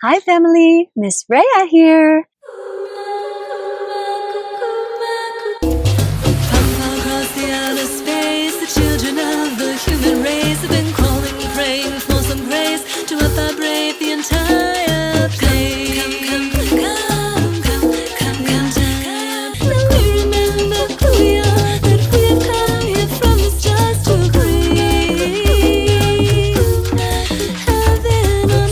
Hi family, Miss Rhea here. Across the outer space, the children of the human race have been calling and praying for some grace to help vibrate the entire place. Come, the entire. Now we remember who we are, that we have come here from this just to create heaven on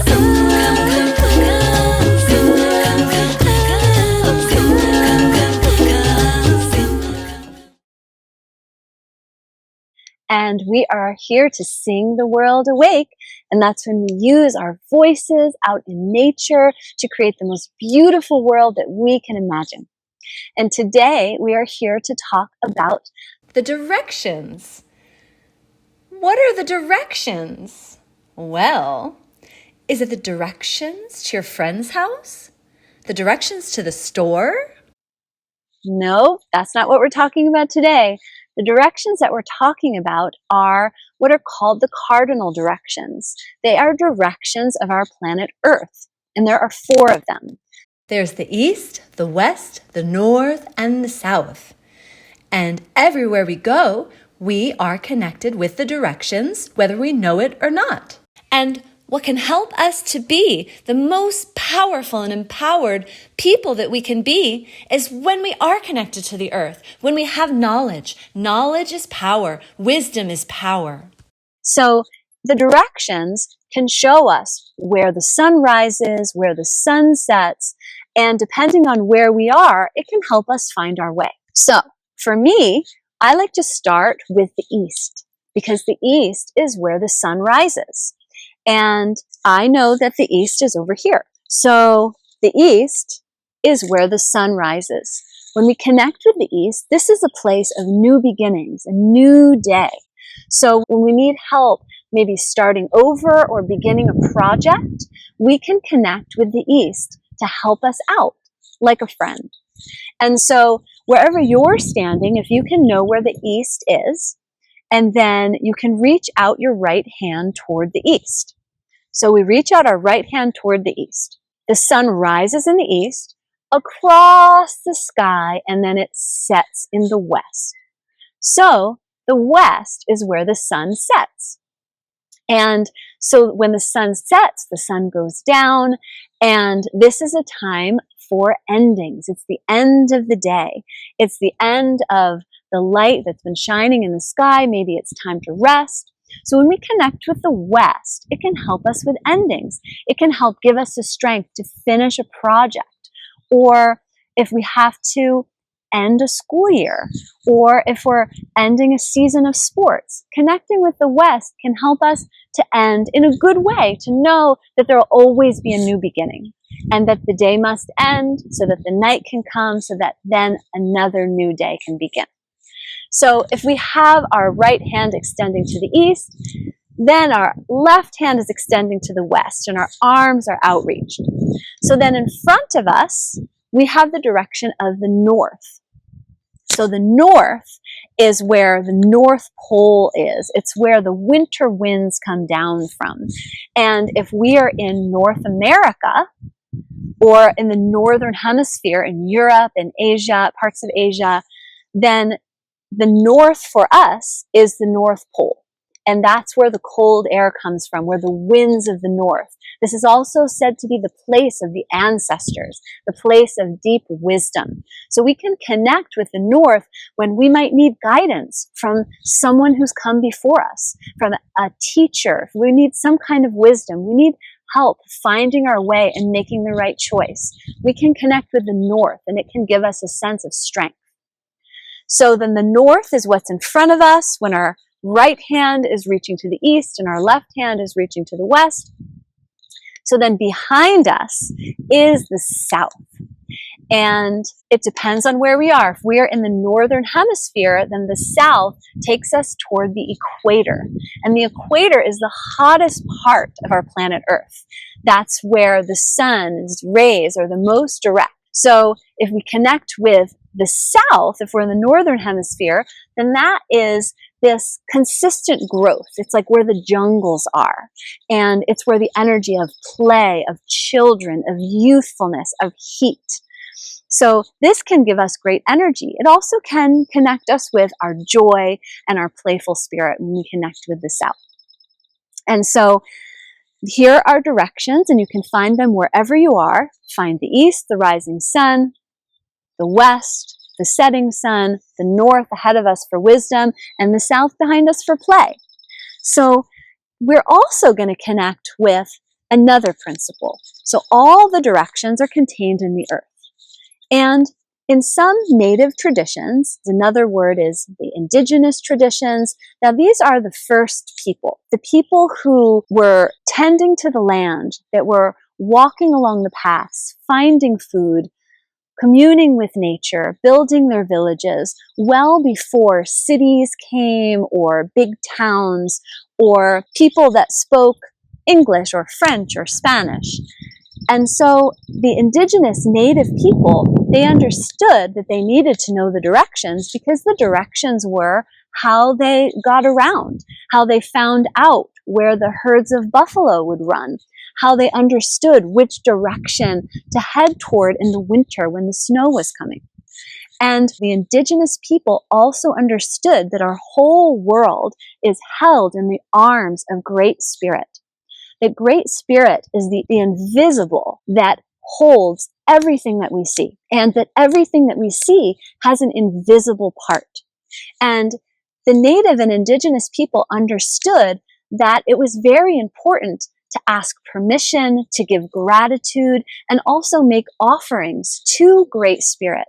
And we are here to sing the world awake. And that's when we use our voices out in nature to create the most beautiful world that we can imagine. And today we are here to talk about the directions. What are the directions? Well, is it the directions to your friend's house? The directions to the store? No, that's not what we're talking about today. The directions that we're talking about are what are called the cardinal directions. They are directions of our planet Earth, and there are 4 of them. There's the east, the west, the north, and the south. And everywhere we go, we are connected with the directions, whether we know it or not. And what can help us to be the most powerful and empowered people that we can be is when we are connected to the earth, when we have knowledge. Knowledge is power. Wisdom is power. So the directions can show us where the sun rises, where the sun sets, and depending on where we are, it can help us find our way. So for me, I like to start with the east because the east is where the sun rises. And I know that the east is over here. So the east is where the sun rises. When we connect with the east, this is a place of new beginnings, a new day. So when we need help, maybe starting over or beginning a project, we can connect with the east to help us out, like a friend. And so wherever you're standing, if you can know where the east is, and then you can reach out your right hand toward the east. So we reach out our right hand toward the east. The sun rises in the east, across the sky, and then it sets in the west. So the west is where the sun sets. And so when the sun sets, the sun goes down, and this is a time for endings. It's the end of the day. It's the end of the light that's been shining in the sky. Maybe it's time to rest. So when we connect with the west, it can help us with endings. It can help give us the strength to finish a project, or if we have to end a school year, or if we're ending a season of sports. Connecting with the west can help us to end in a good way, to know that there will always be a new beginning, and that the day must end so that the night can come, so that then another new day can begin. So if we have our right hand extending to the east, then our left hand is extending to the west, and our arms are outreached. So then in front of us, we have the direction of the north. So the north is where the North Pole is. It's where the winter winds come down from. And if we are in North America, or in the northern hemisphere, in Europe and Asia, parts of Asia, then the north for us is the North Pole. And that's where the cold air comes from, where the winds of the north. This is also said to be the place of the ancestors, the place of deep wisdom. So we can connect with the north when we might need guidance from someone who's come before us, from a teacher. If we need some kind of wisdom, we need help finding our way and making the right choice. We can connect with the north, and it can give us a sense of strength. So then the north is what's in front of us when our right hand is reaching to the east and our left hand is reaching to the west. So then behind us is the south. And it depends on where we are. If we are in the northern hemisphere, then the south takes us toward the equator. And the equator is the hottest part of our planet Earth. That's where the sun's rays are the most direct. So if we connect with the south, if we're in the northern hemisphere, then that is this consistent growth. It's like where the jungles are. And it's where the energy of play, of children, of youthfulness, of heat. So this can give us great energy. It also can connect us with our joy and our playful spirit when we connect with the south. And so here are directions, and you can find them wherever you are. Find the east, the rising sun, the west, the setting sun, the north ahead of us for wisdom, and the south behind us for play. So we're also going to connect with another principle. So all the directions are contained in the earth. And in some native traditions, another word is the indigenous traditions. Now these are the first people, the people who were tending to the land, that were walking along the paths, finding food, communing with nature, building their villages well before cities came, or big towns, or people that spoke English or French or Spanish. And so the indigenous native people, they understood that they needed to know the directions, because the directions were how they got around, how they found out where the herds of buffalo would run, how they understood which direction to head toward in the winter when the snow was coming. And the indigenous people also understood that our whole world is held in the arms of Great Spirit. That Great Spirit is the invisible that holds everything that we see, and that everything that we see has an invisible part. And the native and indigenous people understood that it was very important to ask permission, to give gratitude, and also make offerings to Great Spirit,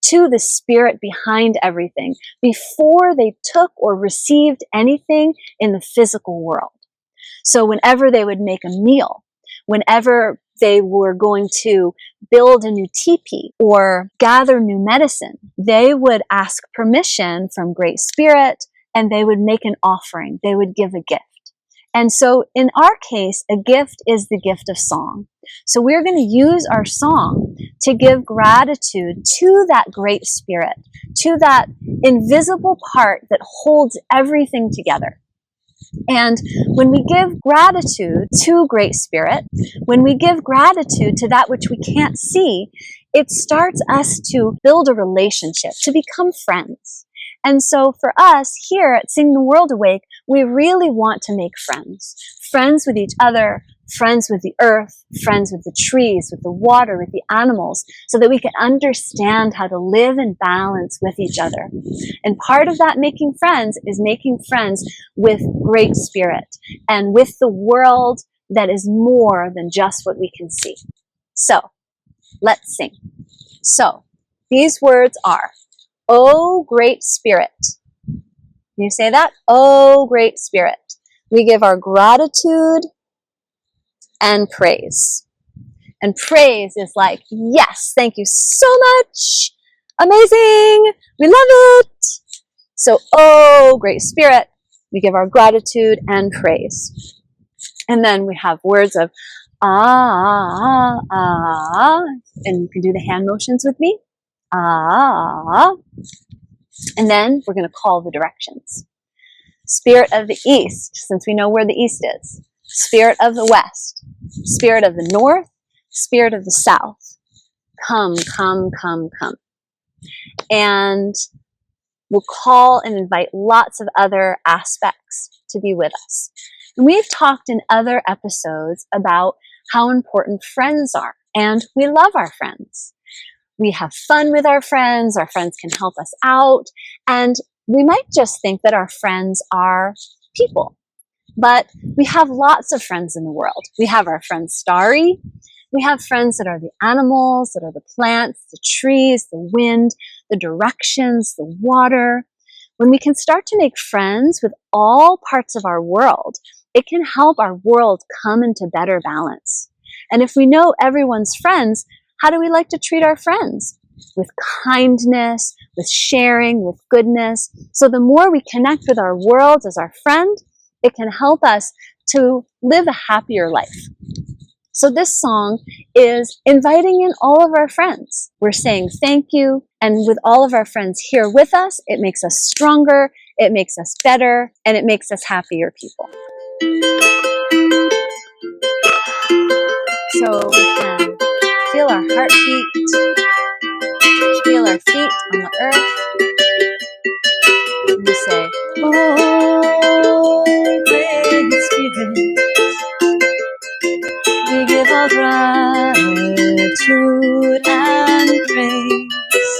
to the spirit behind everything, before they took or received anything in the physical world. So whenever they would make a meal, whenever they were going to build a new teepee or gather new medicine, they would ask permission from Great Spirit, and they would make an offering. They would give a gift. And so in our case, a gift is the gift of song. So we're going to use our song to give gratitude to that Great Spirit, to that invisible part that holds everything together. And when we give gratitude to Great Spirit, when we give gratitude to that which we can't see, it starts us to build a relationship, to become friends. And so for us here at Sing the World Awake, we really want to make friends. Friends with each other, friends with the earth, friends with the trees, with the water, with the animals, so that we can understand how to live in balance with each other. And part of that making friends is making friends with Great Spirit and with the world that is more than just what we can see. So, let's sing. So, these words are, "O Great Spirit." Can you say that? "O Great Spirit." We give our gratitude and praise. And praise is like, yes, thank you so much. Amazing. We love it. So, oh, Great Spirit, we give our gratitude and praise. And then we have words of ah, ah, and you can do the hand motions with me. Ah. And then we're going to call the directions. Spirit of the East, since we know where the East is. Spirit of the West. Spirit of the North. Spirit of the South. Come, come, come, come. And we'll call and invite lots of other aspects to be with us. And we've talked in other episodes about how important friends are. And we love our friends. We have fun with our friends can help us out, and we might just think that our friends are people. But we have lots of friends in the world. We have our friend Starry. We have friends that are the animals, that are the plants, the trees, the wind, the directions, the water. When we can start to make friends with all parts of our world, it can help our world come into better balance. And if we know everyone's friends, how do we like to treat our friends? With kindness, with sharing, with goodness. So the more we connect with our world as our friend, it can help us to live a happier life. So this song is inviting in all of our friends. We're saying thank you, and with all of our friends here with us, it makes us stronger, it makes us better, and it makes us happier people. So we can feel our heartbeat, feel our feet on the earth, and we say, "Oh, Great Spirit, we give all gratitude and praise.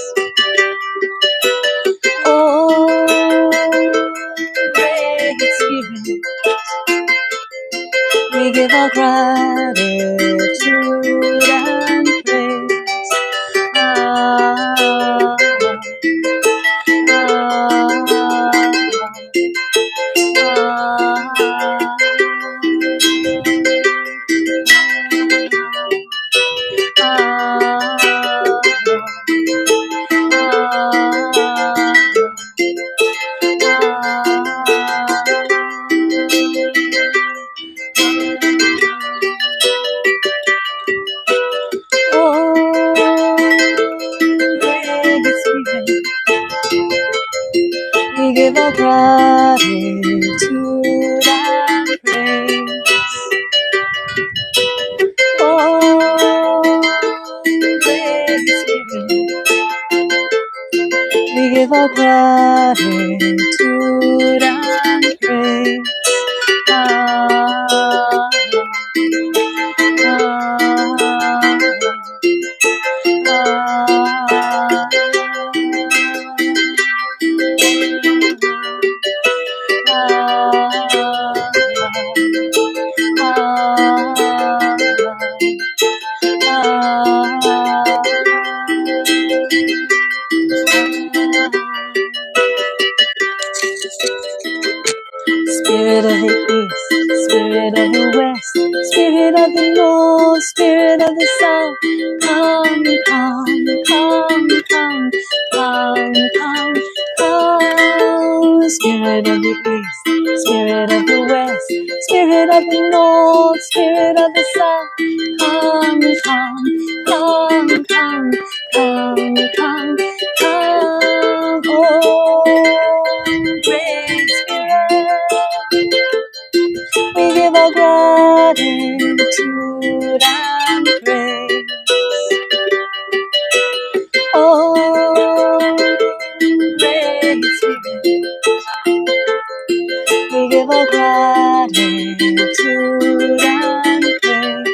Oh, Great Spirit, we give all gratitude and praise. Ah, we give all gratitude and praise. Oh, Great Spirit, we give all gratitude and praise. Spirit of the east, spirit of the west, spirit of the north, spirit of the south, come, come, come, come, come, come, come. Spirit of the east, spirit of the west, spirit of the north, spirit of the south, come, come, come, come, come, come, come. Oh, Great Spirit, we give all gratitude and praise. Oh, Great Spirit, we give all gratitude and praise.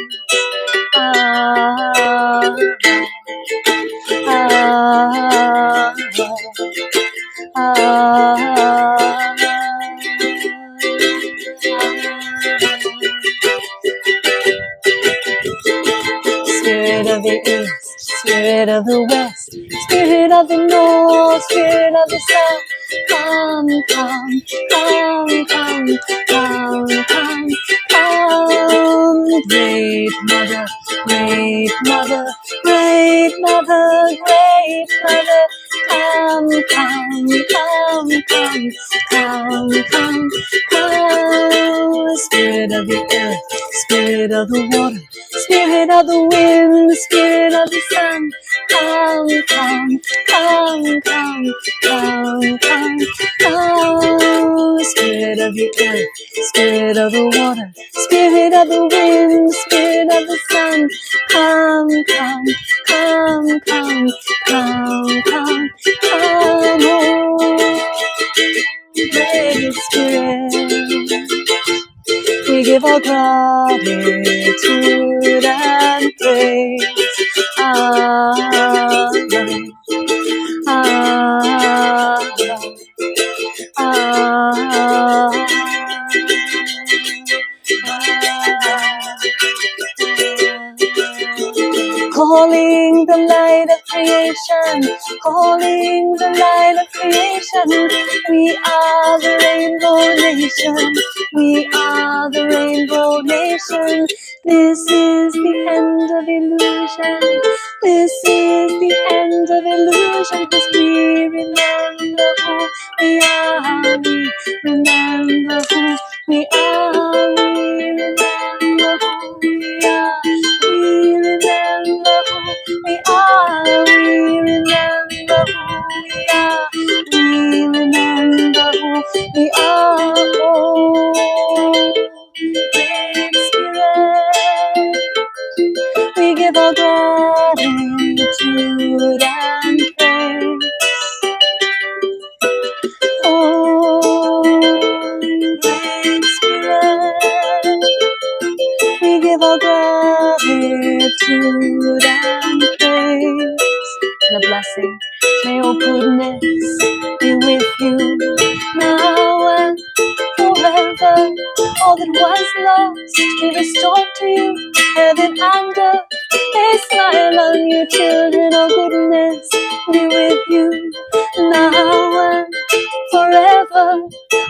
Spirit of the east, spirit of the west, spirit of the north, spirit of the south, come, come, come, come, come, come, come. Great Mother, great Mother, great Mother, great Mother, come, come, come, come, come, come, come. Spirit of the earth, spirit of the water, spirit of the wind, spirit of the sun, come, come, come, come, come, come, come. Spirit of the earth, spirit of the water, spirit of the wind, spirit of the sun, come, come, come, come, come, come, come. Oh, Great Spirit, we give all gratitude and praise. Calling the light of creation, calling the light of creation. We are the Rainbow Nation, we are the Rainbow Nation. This is the end of illusion, this is the end of illusion, 'cause we remember who we are, we remember who we are, we remember who we are, we remember who we are, we remember who we are, we remember who all gratitude and praise. Oh, Great Spirit, we give all gratitude and praise. And a blessing. May your goodness be with you now and forever. All that was lost be restored to you. Heaven and earth may smile on you, children. All goodness be with you now and forever.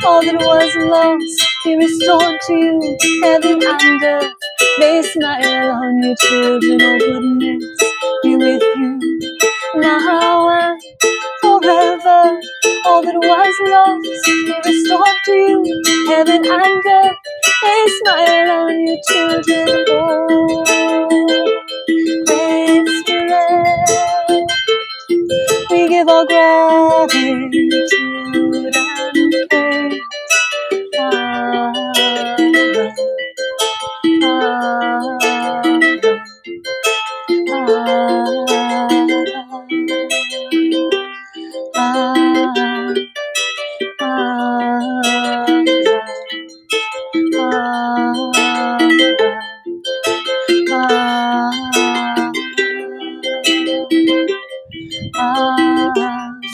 All that was lost be restored to you. Heaven and earth may smile on you, children. All goodness be with you now and forever. All that was lost be restored to you. Heaven and earth may smile on you, children. Oh, Great Spirit, we give all gratitude and praise.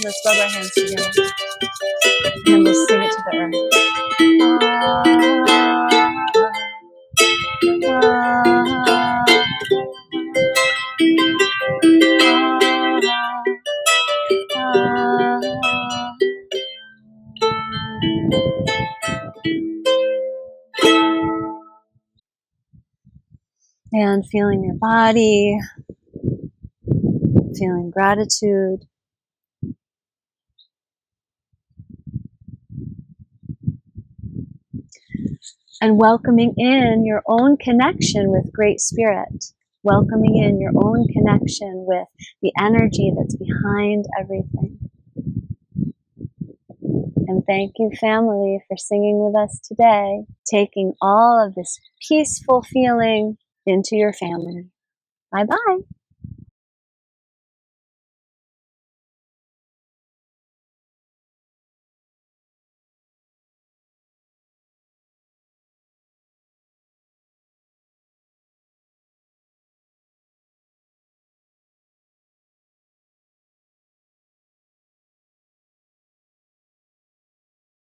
Let's rub our hands together, and then we'll sing it to the earth. And feeling your body, feeling gratitude. And welcoming in your own connection with Great Spirit. Welcoming in your own connection with the energy that's behind everything. And thank you, family, for singing with us today, taking all of this peaceful feeling into your family. Bye-bye.